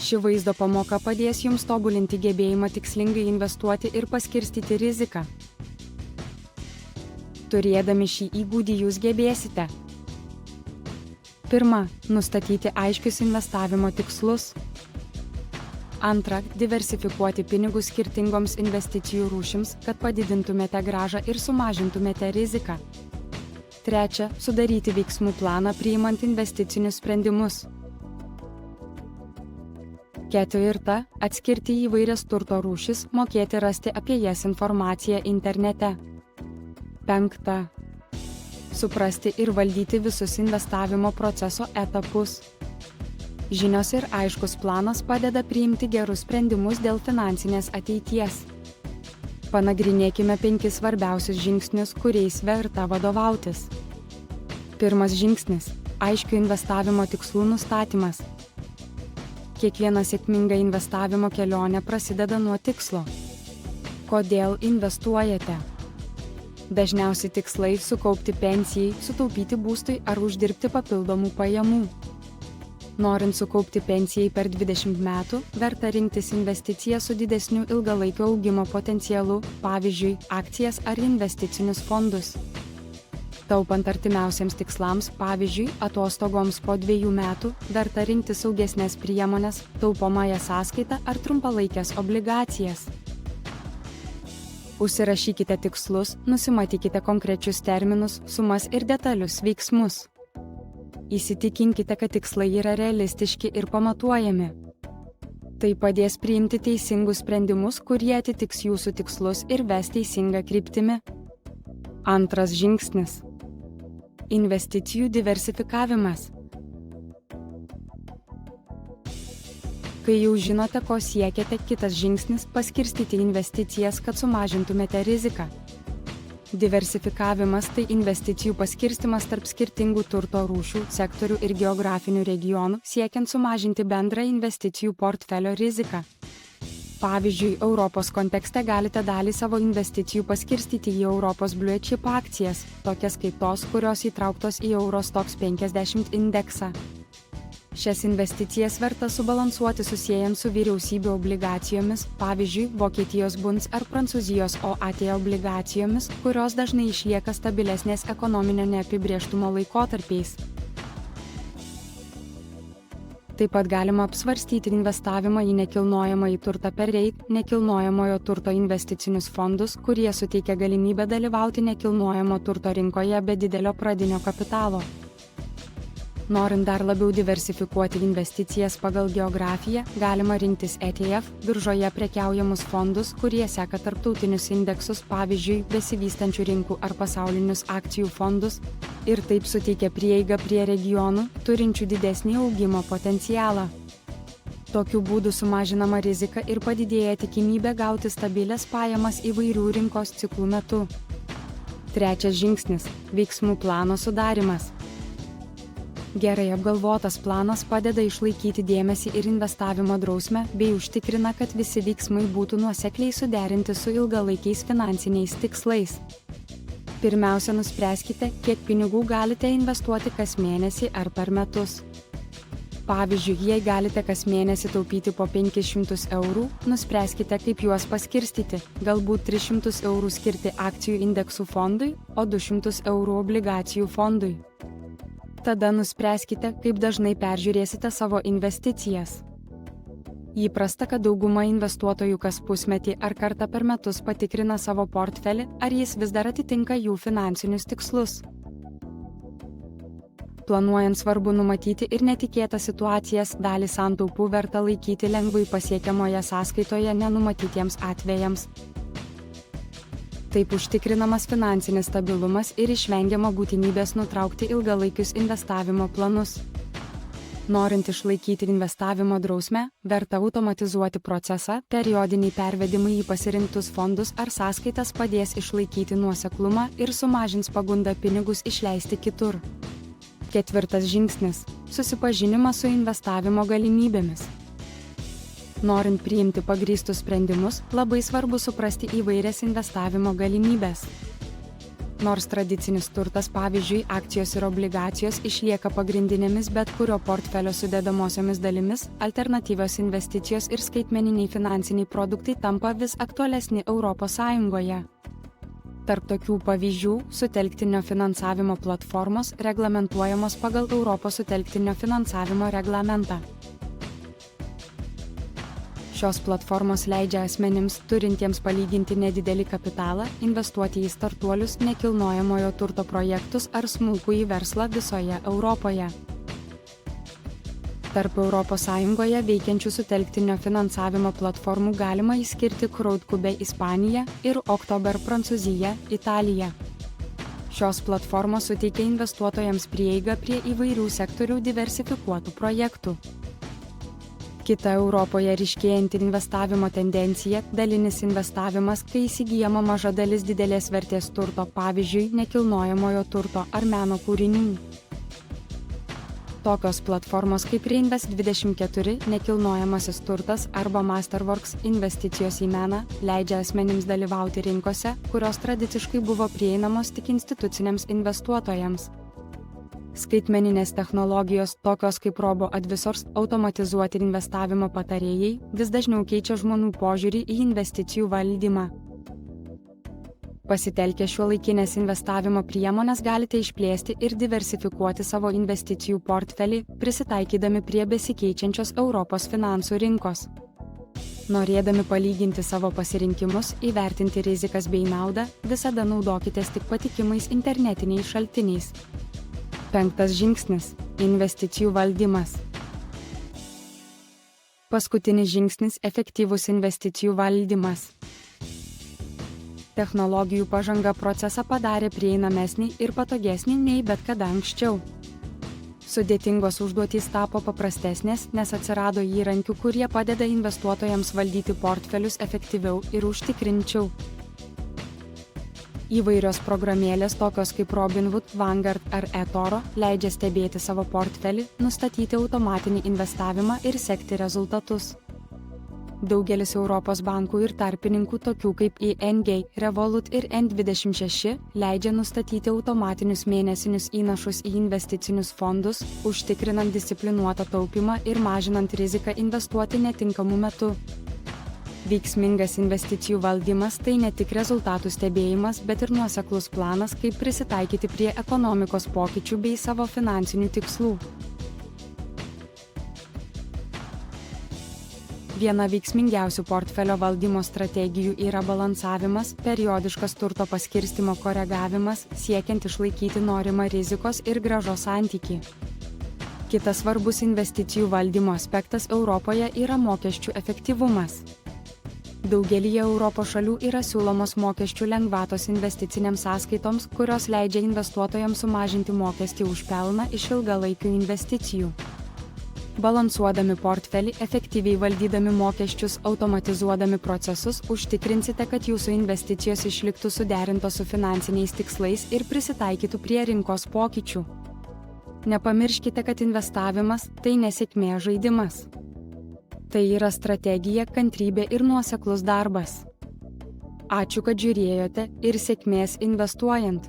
Ši vaizdo pamoka padės jums tobulinti gebėjimą tikslingai investuoti ir paskirstyti riziką. Turėdami šį įgūdį jūs gebėsite: 1. Nustatyti aiškius investavimo tikslus. 2. Diversifikuoti pinigus skirtingoms investicijų rūšims, kad padidintumėte grąžą ir sumažintumėte riziką. 3. Sudaryti veiksmų planą priimant investicinius sprendimus. 4. Atskirti įvairias turto rūšis, mokėti rasti apie jas informaciją internete. 5. Suprasti ir valdyti visus investavimo proceso etapus. Žinios ir aiškus planas padeda priimti gerus sprendimus dėl finansinės ateities. Panagrinėkime 5 svarbiausius žingsnius, kuriais verta vadovautis. 1 žingsnis – aiškių investavimo tikslų nustatymas. Kiekviena sėkminga investavimo kelionė prasideda nuo tikslo. Kodėl investuojate? Dažniausiai tikslai – sukaupti pensijai, sutaupyti būstui ar uždirbti papildomų pajamų. Norint sukaupti pensijai per 20 metų, verta rinktis investiciją su didesniu ilgalaikio augimo potencialu, pavyzdžiui, akcijas ar investicinius fondus. Taupant artimiausiems tikslams, pavyzdžiui, atostogoms po 2 metų, verta rinktis saugesnės priemonės, taupomąją sąskaitą ar trumpalaikės obligacijas. Užsirašykite tikslus, nusimatykite konkrečius terminus, sumas ir detalius veiksmus. Įsitikinkite, kad tikslai yra realistiški ir pamatuojami. Tai padės priimti teisingus sprendimus, kurie atitiks jūsų tikslus ir ves teisingą kryptimi. 2 žingsnis – investicijų diversifikavimas. Kai jau žinote, ko siekiate, kitas žingsnis – paskirstyti investicijas, kad sumažintumėte riziką. Diversifikavimas – tai investicijų paskirstimas tarp skirtingų turto rūšių, sektorių ir geografinių regionų, siekiant sumažinti bendrą investicijų portfelio riziką. Pavyzdžiui, Europos kontekste galite dalį savo investicijų paskirstyti į Europos Blue Chip akcijas, tokias kaip tos, kurios įtrauktos į Eurostoxx 50 indeksą. Šias investicijas verta subalansuoti susiejant su vyriausybių obligacijomis, pavyzdžiui, Vokietijos Bunds ar Prancūzijos OAT obligacijomis, kurios dažnai išlieka stabilesnės ekonominio neapibrėžtumo laikotarpiais. Taip pat galima apsvarstyti investavimą į nekilnojamąjį turtą per REIT, nekilnojamojo turto investicinius fondus, kurie suteikia galimybę dalyvauti nekilnojamo turto rinkoje be didelio pradinio kapitalo. Norint dar labiau diversifikuoti investicijas pagal geografiją, galima rinktis ETF, biržoje prekiaujamus fondus, kurie seka tarptautinius indeksus, pavyzdžiui, besivystančių rinkų ar pasaulinius akcijų fondus, ir taip suteikia prieigą prie regionų, turinčių didesnį augimo potencialą. Tokiu būdu sumažinama rizika ir padidėja tikimybė gauti stabilias pajamas įvairių rinkos ciklų metu. 3 žingsnis – veiksmų plano sudarymas. Gerai apgalvotas planas padeda išlaikyti dėmesį ir investavimo drausmę bei užtikrina, kad visi veiksmai būtų nuosekliai suderinti su ilgalaikiais finansiniais tikslais. Pirmiausia, nuspręskite, kiek pinigų galite investuoti kas mėnesį ar per metus. Pavyzdžiui, jei galite kas mėnesį taupyti po 500 eurų, nuspręskite, kaip juos paskirstyti, galbūt 300 eurų skirti akcijų indeksų fondui, o 200 eurų obligacijų fondui. Tada nuspręskite, kaip dažnai peržiūrėsite savo investicijas. Įprasta, kad dauguma investuotojų kas pusmetį ar kartą per metus patikrina savo portfelį, ar jis vis dar atitinka jų finansinius tikslus. Planuojant svarbu numatyti ir netikėtas situacijas, dalį santaupų verta laikyti lengvai pasiekiamoje sąskaitoje nenumatytiems atvejams. Taip užtikrinamas finansinis stabilumas ir išvengiama būtinybės nutraukti ilgalaikius investavimo planus. Norint išlaikyti investavimo drausmę, verta automatizuoti procesą, periodiniai pervedimai į pasirinktus fondus ar sąskaitas padės išlaikyti nuoseklumą ir sumažins pagundą pinigus išleisti kitur. 4 žingsnis – susipažinimas su investavimo galimybėmis. Norint priimti pagrįstus sprendimus, labai svarbu suprasti įvairias investavimo galimybes. Nors tradicinis turtas, pavyzdžiui, akcijos ir obligacijos išlieka pagrindinėmis bet kurio portfelio sudedamosiomis dalimis, alternatyvios investicijos ir skaitmeniniai finansiniai produktai tampa vis aktualesni Europos Sąjungoje. Tarp tokių pavyzdžių sutelktinio finansavimo platformos reglamentuojamos pagal Europos sutelktinio finansavimo reglamentą. Šios platformos leidžia asmenims, turintiems palyginti nedidelį kapitalą, investuoti į startuolius, nekilnojamojo turto projektus ar smulkųjį verslą visoje Europoje. Tarp Europos Sąjungoje veikiančių sutelktinio finansavimo platformų galima išskirti Crowdcube Ispanija ir October Prancūzija, Italija. Šios platformos suteikia investuotojams prieigą prie įvairių sektorių diversifikuotų projektų. Kita Europoje ryškėjanti investavimo tendencija – dalinis investavimas, kai įsigyjama maža dalis didelės vertės turto, pavyzdžiui, nekilnojamojo turto ar meno kūrinių. Tokios platformos kaip Reinvest24, nekilnojamasis turtas arba Masterworks investicijos į meną leidžia asmenims dalyvauti rinkose, kurios tradiciškai buvo prieinamos tik instituciniams investuotojams. Skaitmeninės technologijos, tokios kaip robo-advisors, automatizuoti investavimo patarėjai, vis dažniau keičia žmonių požiūrį į investicijų valdymą. Pasitelkę šiuolaikinės investavimo priemones galite išplėsti ir diversifikuoti savo investicijų portfelį, prisitaikydami prie besikeičiančios Europos finansų rinkos. Norėdami palyginti savo pasirinkimus, įvertinti rizikas bei naudą, visada naudokitės tik patikimais internetiniais šaltiniais. 5 žingsnis – investicijų valdymas. Paskutinis žingsnis – efektyvus investicijų valdymas. Technologijų pažanga procesą padarė prieinamesnį ir patogesnį nei bet kada anksčiau. Sudėtingos užduotys tapo paprastesnės, nes atsirado įrankių, kurie padeda investuotojams valdyti portfelius efektyviau ir užtikrinčiau. Įvairios programėlės, tokios kaip Robinhood, Vanguard ar eToro, leidžia stebėti savo portfelį, nustatyti automatinį investavimą ir sekti rezultatus. Daugelis Europos bankų ir tarpininkų, tokių kaip ING, Revolut ir N26, leidžia nustatyti automatinius mėnesinius įnašus į investicinius fondus, užtikrinant disciplinuotą taupymą ir mažinant riziką investuoti netinkamu metu. Veiksmingas investicijų valdymas tai ne tik rezultatų stebėjimas, bet ir nuoseklus planas, kaip prisitaikyti prie ekonomikos pokyčių bei savo finansinių tikslų. Viena veiksmingiausių portfelio valdymo strategijų yra balansavimas, periodiškas turto paskirstymo koregavimas, siekiant išlaikyti norimą rizikos ir grąžos santykį. Kitas svarbus investicijų valdymo aspektas Europoje yra mokesčių efektyvumas. Daugelyje Europos šalių yra siūlomos mokesčių lengvatos investicinėms sąskaitoms, kurios leidžia investuotojams sumažinti mokestį už pelną iš ilgalaikių investicijų. Balansuodami portfelį, efektyviai valdydami mokesčius, automatizuodami procesus, užtikrinsite, kad jūsų investicijos išliktų suderintos su finansiniais tikslais ir prisitaikytų prie rinkos pokyčių. Nepamirškite, kad investavimas – tai nesėkmės žaidimas. Tai yra strategija, kantrybė ir nuoseklus darbas. Ačiū, kad žiūrėjote ir sėkmės investuojant.